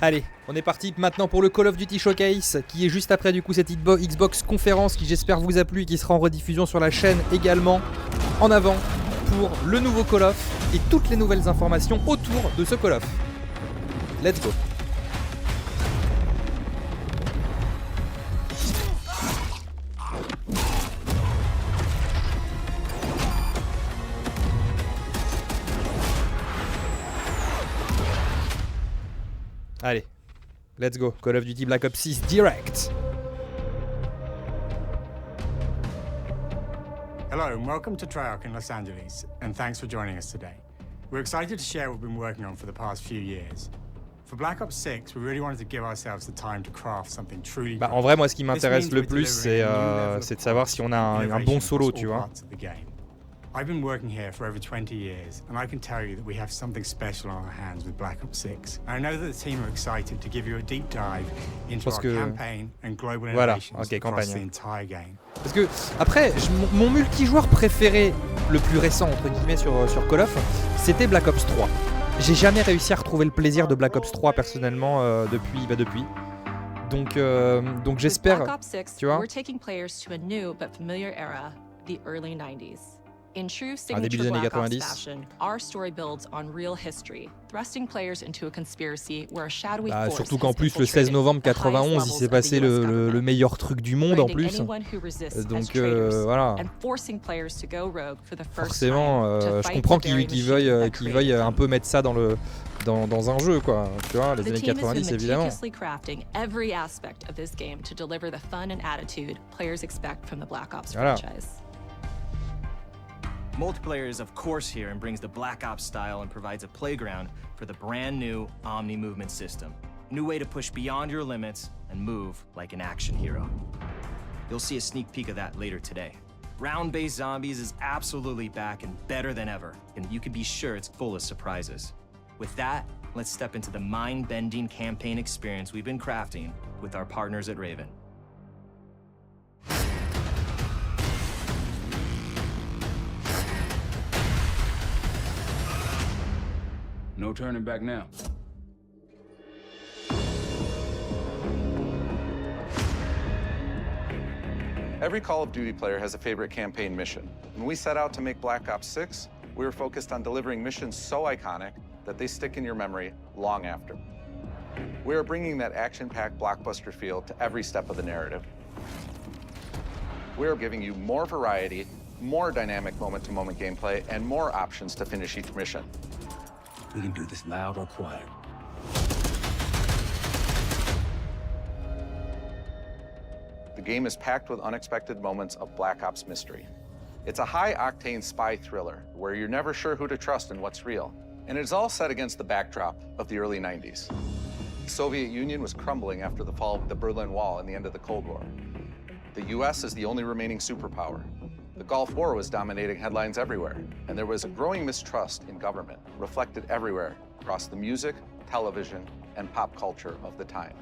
Allez, on est parti maintenant pour le Call of Duty Showcase qui est juste après du coup cette Xbox conférence qui j'espère vous a plu et qui sera en rediffusion sur la chaîne également. En avant pour le nouveau Call of et toutes les nouvelles informations autour de ce Call of. Let's go. Allez, let's go. Call of Duty Black Ops 6 Direct. Hello and welcome to Treyarch in Los Angeles, and thanks for joining us today. We're excited to share what we've been working on for the past few years. For Black Ops 6, we really wanted to give ourselves the time to craft something truly Bah, en vrai, moi, ce qui m'intéresse le plus, c'est de savoir si on a un bon solo, tu vois. I've been working here for over 20 years, and I can tell you that we have something special on our hands with Black Ops 6. And I know that the team are excited to give you a deep dive into our campaign and global innovations across the entire game. Parce que, après, mon multijoueur préféré, le plus récent, entre guillemets, sur Call of, c'était Black Ops 3. J'ai jamais réussi à retrouver le plaisir de Black Ops 3, personnellement, depuis. Donc j'espère, tu vois. In true signature Black Ops fashion, our story builds on real history, thrusting players into a conspiracy where a shadowy force surtout qu'en plus le 16 novembre 91, il s'est passé le meilleur truc du monde en plus. Donc voilà. Forcément, je comprends qu'ils veuillent un peu mettre ça dans un jeu, quoi. Tu vois, les années 90 évidemment. Voilà. Multiplayer is of course here and brings the Black Ops style and provides a playground for the brand new Omni movement system. New way to push beyond your limits and move like an action hero. You'll see a sneak peek of that later today. Round-based zombies is absolutely back and better than ever, and you can be sure it's full of surprises. With that, let's step into the mind-bending campaign experience we've been crafting with our partners at Raven. No turning back now. Every Call of Duty player has a favorite campaign mission. When we set out to make Black Ops 6, we were focused on delivering missions so iconic that they stick in your memory long after. We are bringing that action-packed blockbuster feel to every step of the narrative. We are giving you more variety, more dynamic moment-to-moment gameplay, and more options to finish each mission. We can do this loud or quiet. The game is packed with unexpected moments of Black Ops mystery. It's a high-octane spy thriller where you're never sure who to trust and what's real. And it is all set against the backdrop of the early 90s. The Soviet Union was crumbling after the fall of the Berlin Wall and the end of the Cold War. The US is the only remaining superpower. The Gulf War was dominating headlines everywhere, and there was a growing mistrust in government, reflected everywhere across the music, television, and pop culture of the time.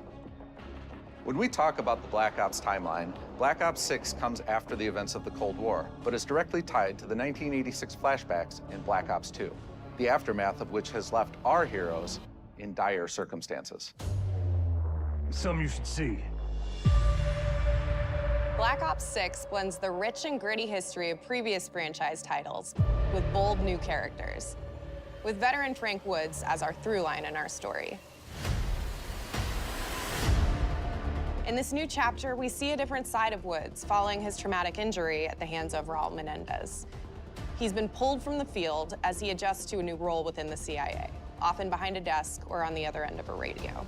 When we talk about the Black Ops timeline, Black Ops 6 comes after the events of the Cold War, but is directly tied to the 1986 flashbacks in Black Ops 2, the aftermath of which has left our heroes in dire circumstances. Something you should see. Black Ops 6 blends the rich and gritty history of previous franchise titles with bold new characters, with veteran Frank Woods as our through line in our story. In this new chapter, we see a different side of Woods following his traumatic injury at the hands of Raul Menendez. He's been pulled from the field as he adjusts to a new role within the CIA, often behind a desk or on the other end of a radio.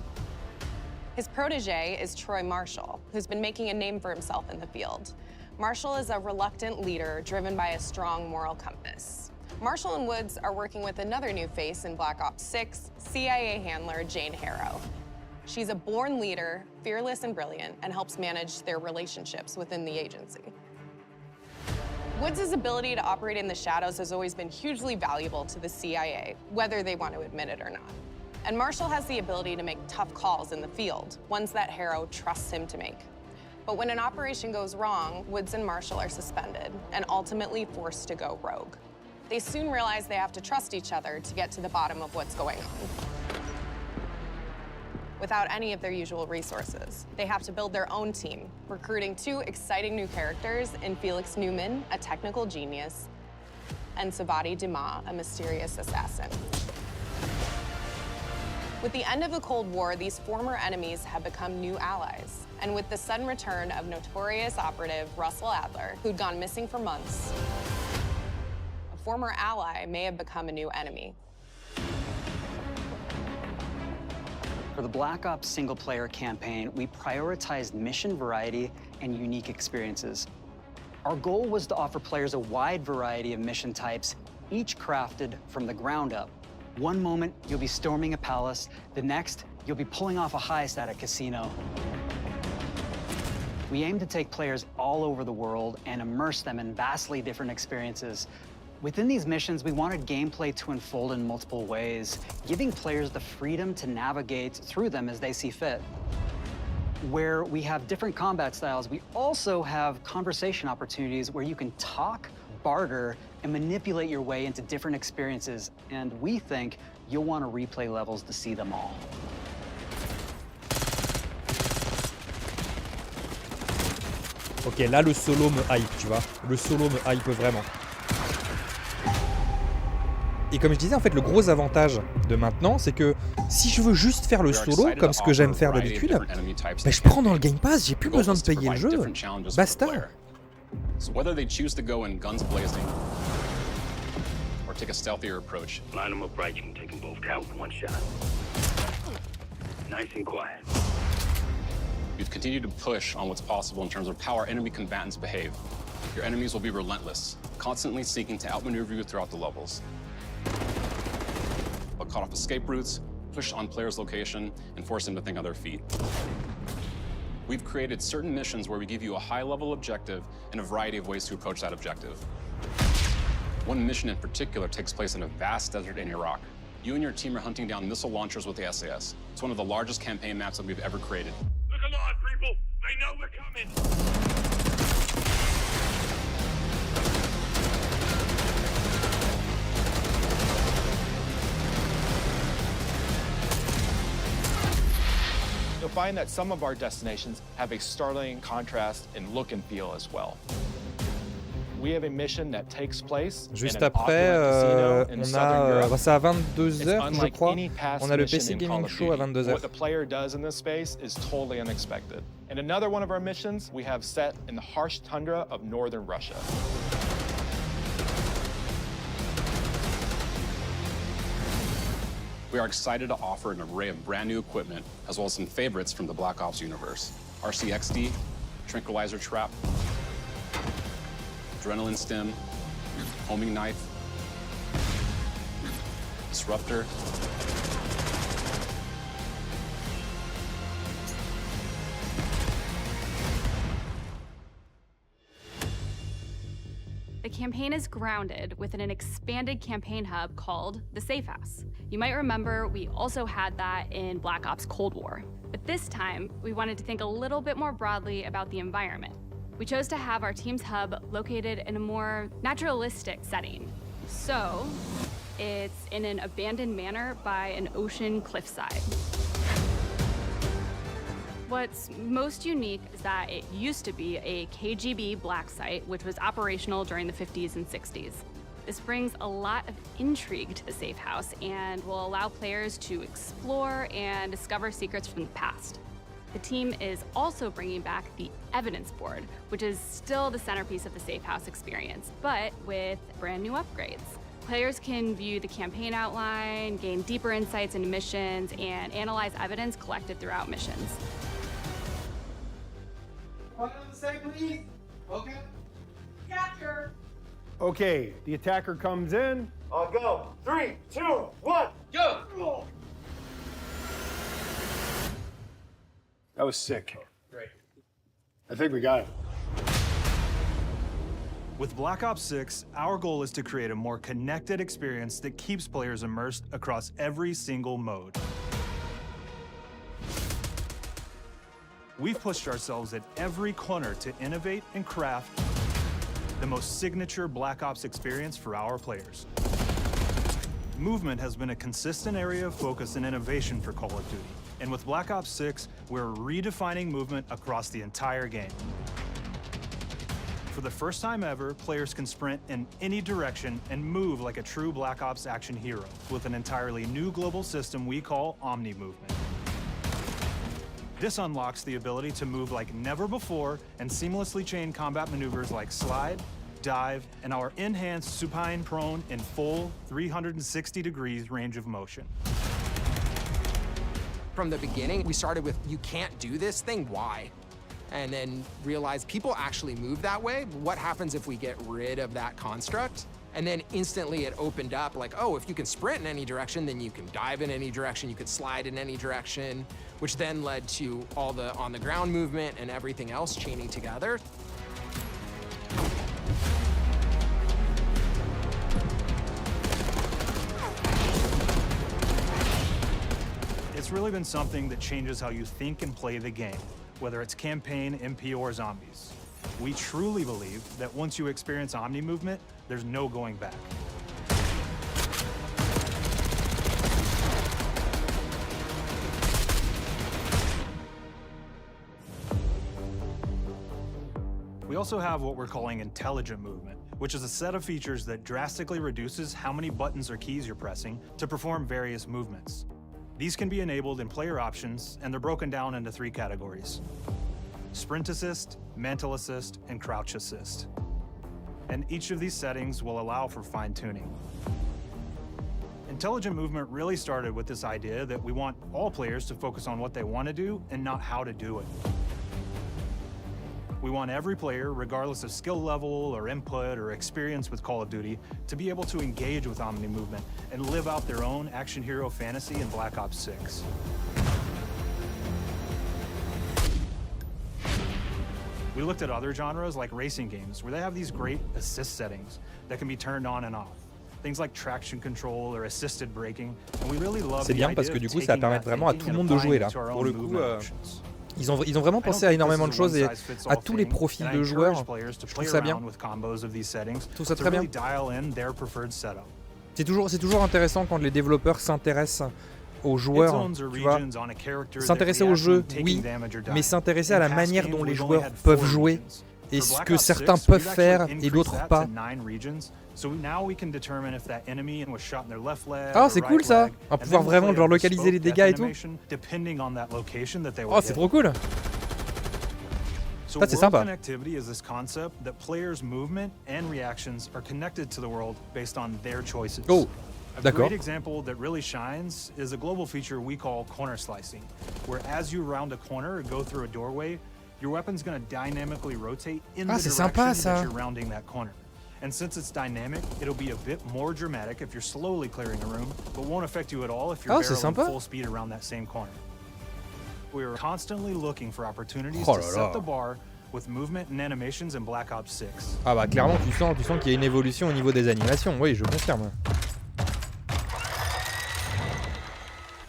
His protege is Troy Marshall, who's been making a name for himself in the field. Marshall is a reluctant leader driven by a strong moral compass. Marshall and Woods are working with another new face in Black Ops 6, CIA handler Jane Harrow. She's a born leader, fearless and brilliant, and helps manage their relationships within the agency. Woods' ability to operate in the shadows has always been hugely valuable to the CIA, whether they want to admit it or not. And Marshall has the ability to make tough calls in the field, ones that Harrow trusts him to make. But when an operation goes wrong, Woods and Marshall are suspended and ultimately forced to go rogue. They soon realize they have to trust each other to get to the bottom of what's going on. without any of their usual resources. They have to build their own team, recruiting 2 exciting new characters in Felix Newman, a technical genius, and Savati Dumas, a mysterious assassin. With the end of the Cold War, these former enemies have become new allies. And with the sudden return of notorious operative Russell Adler, who'd gone missing for months, a former ally may have become a new enemy. For the Black Ops single-player campaign, we prioritized mission variety and unique experiences. Our goal was to offer players a wide variety of mission types, each crafted from the ground up. One moment, you'll be storming a palace. The next, you'll be pulling off a heist at a casino. We aim to take players all over the world and immerse them in vastly different experiences. Within these missions, we wanted gameplay to unfold in multiple ways, giving players the freedom to navigate through them as they see fit. Where we have different combat styles, we also have conversation opportunities where you can talk, barter, and manipulate your way into different experiences. And we think you'll want to replay levels to see them all. Ok, là le solo me hype, tu vois. Le solo me hype vraiment. Et comme je disais, en fait, le gros avantage de maintenant, c'est que si je veux juste faire le solo, comme ce que j'aime faire d'habitude, bah, je prends dans le Game Pass, j'ai plus besoin de payer le jeu. Basta. So whether they choose to go in guns blazing or take a stealthier approach, Line them up right, you can take them both down with one shot. Nice and quiet. you've continued to push on what's possible in terms of how our enemy combatants behave. Your enemies will be relentless, constantly seeking to outmaneuver you throughout the levels. They'll cut off escape routes, push on players' location, and force them to think on their feet. We've created certain missions where we give you a high-level objective and a variety of ways to approach that objective. One mission in particular takes place in a vast desert in Iraq. You and your team are hunting down missile launchers with the SAS. It's one of the largest campaign maps that we've ever created. Look alive, people! They know we're coming! You'll find that some of our destinations have a startling contrast in look and feel as well. We have a mission that takes place Juste in an après, opulent casino in on Southern a, Europe. c'est à 22h, It's je unlike crois. any past On a le mission PC in Call Gaming of Show à Duty. 22h. What the player does in this space is totally unexpected. And another one of our missions we have set in the harsh tundra of northern Russia. We are excited to offer an array of brand new equipment, as well as some favorites from the Black Ops universe. RCXD, Tranquilizer Trap, Adrenaline Stim, Homing Knife, Disruptor, The campaign is grounded within an expanded campaign hub called the Safe House. You might remember we also had that in Black Ops Cold War. But this time, we wanted to think a little bit more broadly about the environment. We chose to have our team's hub located in a more naturalistic setting. So, it's in an abandoned manor by an ocean cliffside. What's most unique is that it used to be a KGB black site, which was operational during the 50s and 60s. This brings a lot of intrigue to the Safe House and will allow players to explore and discover secrets from the past. The team is also bringing back the evidence board, which is still the centerpiece of the Safe House experience, but with brand new upgrades. Players can view the campaign outline, gain deeper insights into missions, and analyze evidence collected throughout missions. Okay. Capture. Okay, the attacker comes in. I'll go. 3, 2, 1, go! That was sick. Great. I think we got it. With Black Ops 6, our goal is to create a more connected experience that keeps players immersed across every single mode. We've pushed ourselves at every corner to innovate and craft the most signature Black Ops experience for our players. Movement has been a consistent area of focus and innovation for Call of Duty, And with Black Ops 6, we're redefining movement across the entire game. For the first time ever, players can sprint in any direction and move like a true Black Ops action hero with an entirely new global system we call Omni Movement. This unlocks the ability to move like never before and seamlessly chain combat maneuvers like slide, dive, and our enhanced supine prone in full 360 degrees range of motion. From the beginning, we started with, you can't do this thing, why? And then realized people actually move that way. What happens if we get rid of that construct? And then instantly it opened up like, oh, if you can sprint in any direction, then you can dive in any direction, you could slide in any direction, which then led to all the on-the-ground movement and everything else chaining together. It's really been something that changes how you think and play the game, whether it's campaign, MP, or zombies. We truly believe that once you experience Omni Movement, there's no going back. We also have what we're calling Intelligent Movement, which is a set of features that drastically reduces how many buttons or keys you're pressing to perform various movements. These can be enabled in player options, and they're broken down into 3 categories: Sprint Assist, Mantle Assist, and Crouch Assist. And each of these settings will allow for fine-tuning. Intelligent Movement really started with this idea that we want all players to focus on what they want to do and not how to do it. We want every player, regardless of skill level or input or experience with Call of Duty, to be able to engage with Omni Movement and live out their own action hero fantasy in Black Ops 6. We looked at other genres like racing games, where they have these great assist settings that can be turned on and off. Things like traction control or assisted braking, and we really love C'est bien parce que du coup ça permet vraiment à tout le monde de jouer là. Pour le coup, ils ont vraiment pensé à énormément de choses et à tous les profils de joueurs. Je trouve ça bien. Je trouve ça très bien. C'est toujours intéressant quand les développeurs s'intéressent aux joueurs, tu vois. S'intéresser au jeu, oui, mais s'intéresser à la manière dont les joueurs peuvent jouer et ce que certains peuvent faire et d'autres pas. Ah, c'est cool ça! On va pouvoir vraiment genre localiser les dégâts et tout. Oh, c'est trop cool! Ça, c'est sympa. Oh, d'accord. A great example that really shines is a global feature we call corner slicing, where as you round a corner or go through a doorway, your weapon's going to dynamically rotate in the direction that you're rounding that corner. And since it's dynamic, it'll be a bit more dramatic if you're slowly clearing a room, but won't affect you at all if you're barreling full speed around that same corner. We're constantly looking for opportunities to set the bar with movement and animations in Black Ops 6. Ah bah clairement, tu sens qu'il y a une évolution au niveau des animations. Oui, je confirme.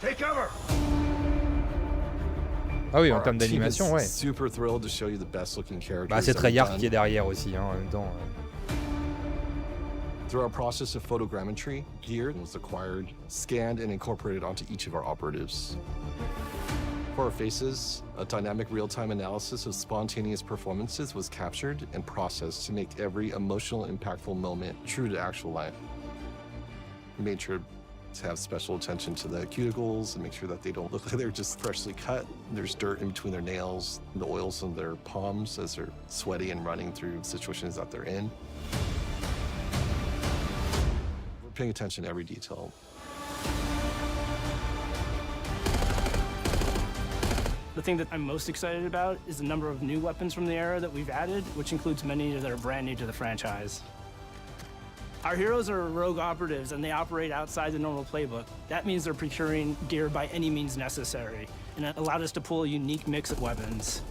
Take cover. Ah oui, en termes d'animation, ouais. Super thrilled to show you the best looking characters. Bah c'est Treyarch qui est derrière aussi, hein, en même temps. Through our process of photogrammetry, gear was acquired, scanned, and incorporated onto each of our operatives. For our faces, a dynamic real-time analysis of spontaneous performances was captured and processed to make every emotional, impactful moment true to actual life. We made sure to have special attention to the cuticles and make sure that they don't look like they're just freshly cut. There's dirt in between their nails, the oils on their palms as they're sweaty and running through situations that they're in. We're paying attention to every detail. The thing that I'm most excited about is the number of new weapons from the era that we've added, which includes many that are brand new to the franchise. Our heroes are rogue operatives, and they operate outside the normal playbook. That means they're procuring gear by any means necessary, and it allowed us to pull a unique mix of weapons.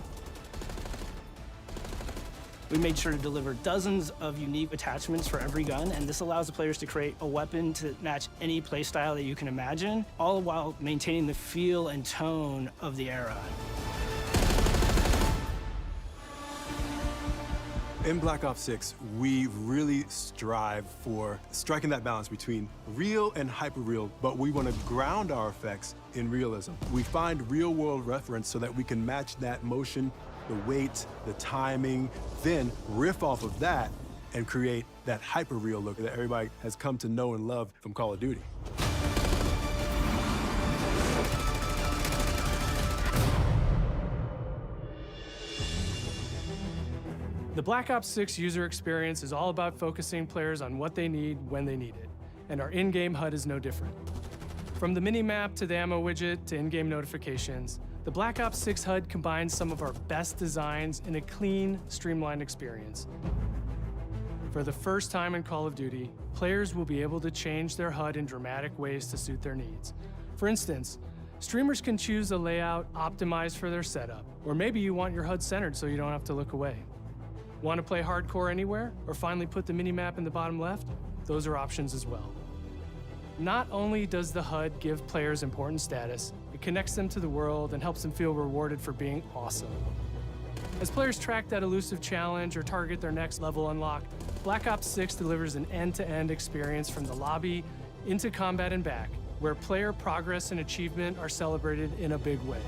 We made sure to deliver dozens of unique attachments for every gun, and this allows the players to create a weapon to match any playstyle that you can imagine, all while maintaining the feel and tone of the era. In Black Ops 6, we really strive for striking that balance between real and hyper-real, but we want to ground our effects in realism. We find real-world reference so that we can match that motion, the weight, the timing, then riff off of that and create that hyper-real look that everybody has come to know and love from Call of Duty. The Black Ops 6 user experience is all about focusing players on what they need when they need it, and our in-game HUD is no different. From the mini-map to the ammo widget to in-game notifications, the Black Ops 6 HUD combines some of our best designs in a clean, streamlined experience. For the first time in Call of Duty, players will be able to change their HUD in dramatic ways to suit their needs. For instance, streamers can choose a layout optimized for their setup, or maybe you want your HUD centered so you don't have to look away. Want to play hardcore anywhere, or finally put the minimap in the bottom left? Those are options as well. Not only does the HUD give players important status, it connects them to the world and helps them feel rewarded for being awesome. As players track that elusive challenge or target their next level unlock, Black Ops 6 delivers an end-to-end experience from the lobby into combat and back, where player progress and achievement are celebrated in a big way.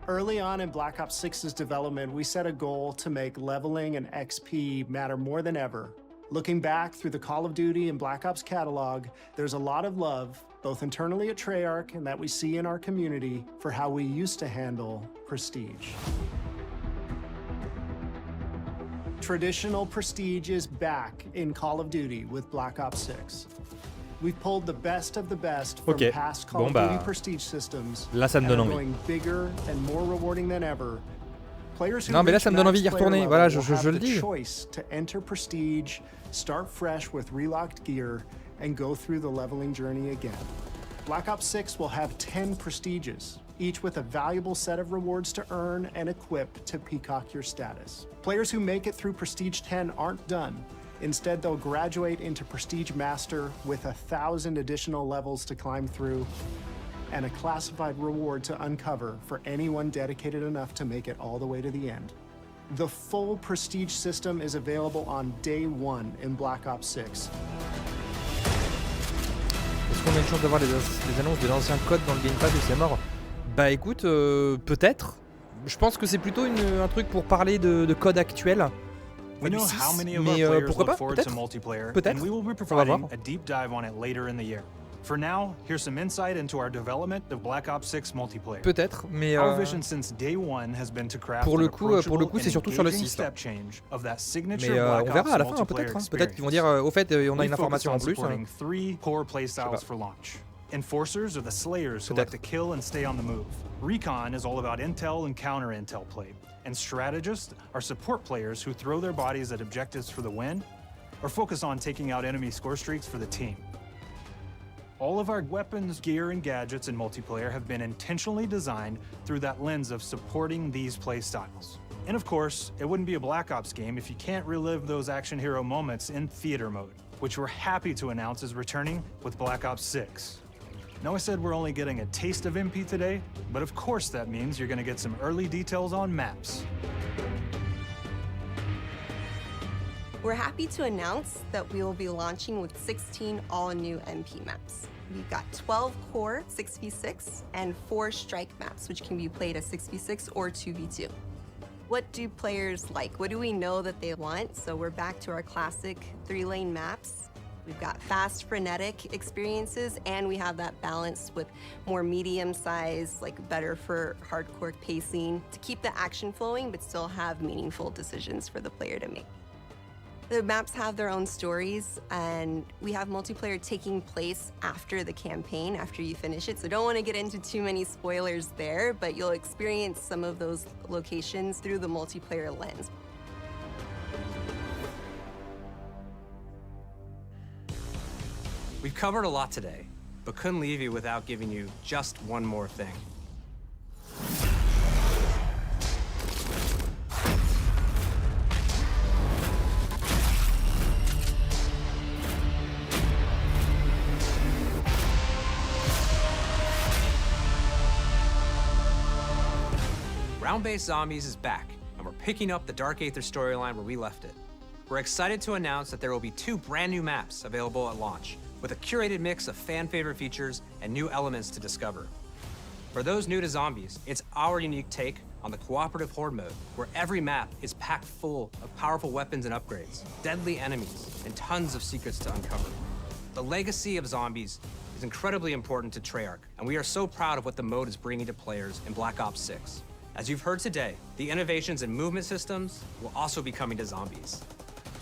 Early on in Black Ops 6's development, we set a goal to make leveling and XP matter more than ever. Looking back through the Call of Duty and Black Ops catalog, there's a lot of love, both internally at Treyarch and that we see in our community, for how we used to handle prestige. Traditional prestige is back in Call of Duty with Black Ops 6. We've pulled the best of the best from past Call of Duty prestige systems là, ça me donne envie. going bigger and more rewarding than ever. Players who non mais là ça me donne envie d'y retourner, voilà, je le dis. Choice to enter prestige, start fresh with relocked gear, and go through the leveling journey again. Black Ops 6 will have 10 prestiges, each with a valuable set of rewards to earn and equip to peacock your status. Players who make it through Prestige 10 aren't done. Instead, they'll graduate into Prestige Master with 1,000 additional levels to climb through and a classified reward to uncover for anyone dedicated enough to make it all the way to the end. The full Prestige system is available on day one in Black Ops 6. Est-ce qu'on a une chance d'avoir les annonces de l'ancien code dans le Game Pass ou c'est mort? Bah écoute, peut-être. Je pense que c'est plutôt un truc pour parler de code actuel. We know how many of our players look forward to multiplayer, and we will be providing a deep dive on it later in the year. For now, here's some insight into our development of Black Ops 6 multiplayer. Peut-être, mais our vision since day one has been to craft pour le coup, c'est surtout sur le 6. Mais on verra à la fin, peut-être. Peut-être qu'ils vont dire, au fait, on a une information en plus. Three core playstyles for launch. Enforcers are the slayers who like to kill and stay on the move. Recon is all about intel and counter-intel play. And strategists are support players who throw their bodies at objectives for the win or focus on taking out enemy score streaks for the team. All of our weapons, gear, and gadgets in multiplayer have been intentionally designed through that lens of supporting these play styles. And of course, it wouldn't be a Black Ops game if you can't relive those action hero moments in theater mode, which we're happy to announce is returning with Black Ops 6. Now I said we're only getting a taste of MP today, but of course that means you're going to get some early details on maps. We're happy to announce that we will be launching with 16 all-new MP maps. We've got 12 core 6v6 and 4 strike maps, which can be played as 6v6 or 2v2. What do players like? What do we know that they want? So we're back to our classic 3-lane maps. We've got fast, frenetic experiences, and we have that balance with more medium-sized, like better for hardcore pacing to keep the action flowing, but still have meaningful decisions for the player to make. The maps have their own stories, and we have multiplayer taking place after the campaign, after you finish it. So don't want to get into too many spoilers there, but you'll experience some of those locations through the multiplayer lens. We've covered a lot today, but couldn't leave you without giving you just one more thing. Round-based Zombies is back, and we're picking up the Dark Aether storyline where we left it. We're excited to announce that there will be 2 brand new maps available at launch, with a curated mix of fan-favorite features and new elements to discover. For those new to Zombies, it's our unique take on the cooperative horde mode, where every map is packed full of powerful weapons and upgrades, deadly enemies, and tons of secrets to uncover. The legacy of Zombies is incredibly important to Treyarch, and we are so proud of what the mode is bringing to players in Black Ops 6. As you've heard today, the innovations in movement systems will also be coming to Zombies.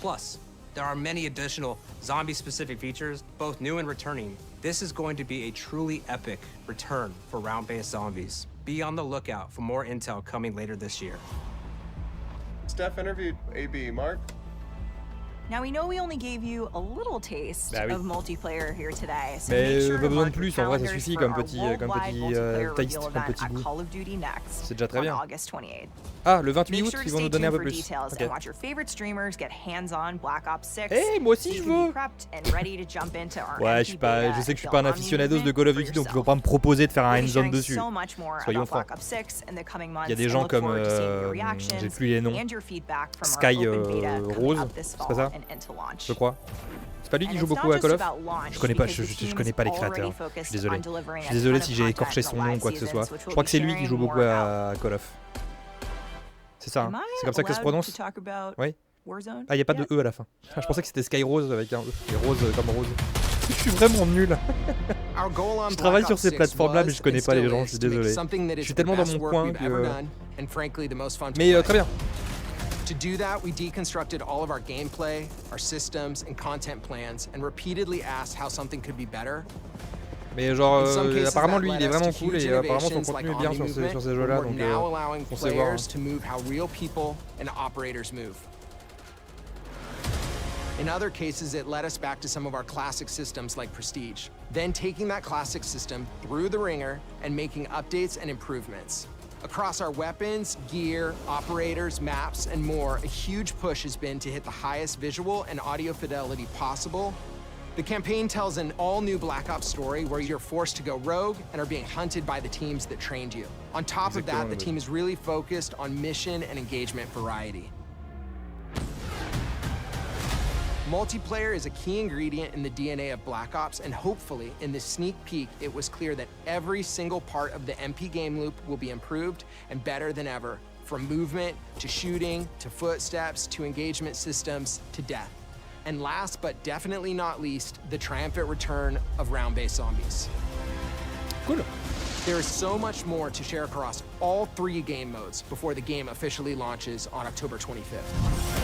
Plus, there are many additional zombie-specific features, both new and returning. This is going to be a truly epic return for round-based Zombies. Be on the lookout for more intel coming later this year. Steph interviewed AB. Mark? Now we know we only gave you a little taste Bah oui. of multiplayer here today, so Mais make sure pas to besoin mark de your plus, en vrai ça calendars suffit for comme our petit worldwide multiplayer taste, reveal comme event petit at goût. Call of Duty Next C'est déjà très on bien. August 28th. Ah, le 28 Make août, sure to ils vont stay nous donner un tuned peu for plus. details Ok. and watch your favorite streamers get hands-on Black Ops 6. Eh, moi aussi so je you can veux. be prepped and ready to jump into our Ouais, MP je sais beta je sais que je and suis pas un build aficionados Omni de Call of Duty, for donc ils vont yourself. pas me proposer de faire un We'll be hands-on sharing dessus. so much more Soyons about francs. Black Ops 6 in the coming months Il y a des and gens look comme forward to seeing your reactions j'ai plus les noms. and your feedback from Sky our open beta coming Rose, up this c'est fall pas ça? and into launch. Je crois. C'est pas lui qui And joue it's beaucoup not à Call just of? about launch, Je connais pas, because the je team's connais pas les already créateurs. Je focused suis désolé. on delivering Je a suis désolé ton si of j'ai content écorché in son the nom ou live quoi que ce soit. seasons, which Je we'll crois be que c'est lui qui sharing joue beaucoup more à Call of. C'est ça, hein. Am I C'est comme ça que ça se allowed prononce? to talk about Oui. Warzone? Ah, y a pas de E à la fin. Ah, je pensais que c'était Sky Rose avec un E. Et Rose comme Rose. Je suis vraiment nul. Our goal on Je travaille Black sur Ops ces 6 plateformes-là, mais was je connais and pas les still gens, is je suis to make désolé. something that Je is suis the tellement dans best mon work coin we've ever que... done, and frankly the most fun to Mais play. très bien. To do that, we deconstructed all of our gameplay, our systems, and content plans, and repeatedly asked how something could be better. Mais genre, In some cases, apparemment that lui il led est us vraiment to cool huge et apparemment son innovations contenu est like bien Omni sur ces Movement, jeux-là, where donc we're now allowing foncez voir. players to move how real people and operators move. In other cases, it led us back to some of our classic systems like Prestige, then taking that classic system through the ringer and making updates and improvements. Across our weapons, gear, operators, maps, and more, a huge push has been to hit the highest visual and audio fidelity possible. The campaign tells an all-new Black Ops story where you're forced to go rogue and are being hunted by the teams that trained you. On top of that, the team is really focused on mission and engagement variety. Multiplayer is a key ingredient in the DNA of Black Ops, and hopefully, in this sneak peek, it was clear that every single part of the MP game loop will be improved and better than ever, from movement, to shooting, to footsteps, to engagement systems, to death. And last but definitely not least, the triumphant return of round-based zombies. Cool. There is so much more to share across all 3 game modes before the game officially launches on October 25th.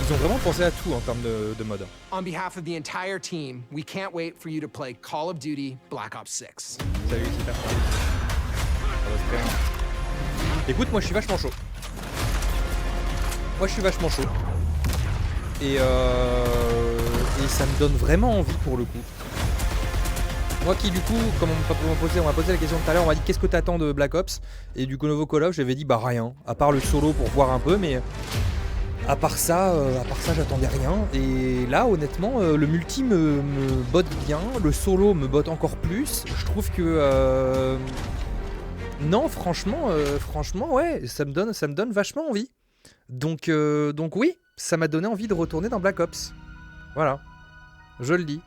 Ils ont vraiment pensé à tout en termes de mode. On behalf of the entire team, we can't wait for you to play Call of Duty Black Ops 6. Salut, super. Ça va se faire. Écoute, moi je suis vachement chaud. Moi je suis vachement chaud. Et ça me donne vraiment envie pour le coup. Moi qui du coup, comme on m'a posé la question tout à l'heure, on m'a dit qu'est-ce que t'attends de Black Ops? Et du coup nouveau Call of, j'avais dit bah rien, à part le solo pour voir un peu, mais à part ça j'attendais rien. Et là honnêtement, le multi me botte bien, le solo me botte encore plus. Je trouve que non franchement ouais, ça me donne vachement envie. Donc oui, ça m'a donné envie de retourner dans Black Ops. Voilà, je le dis.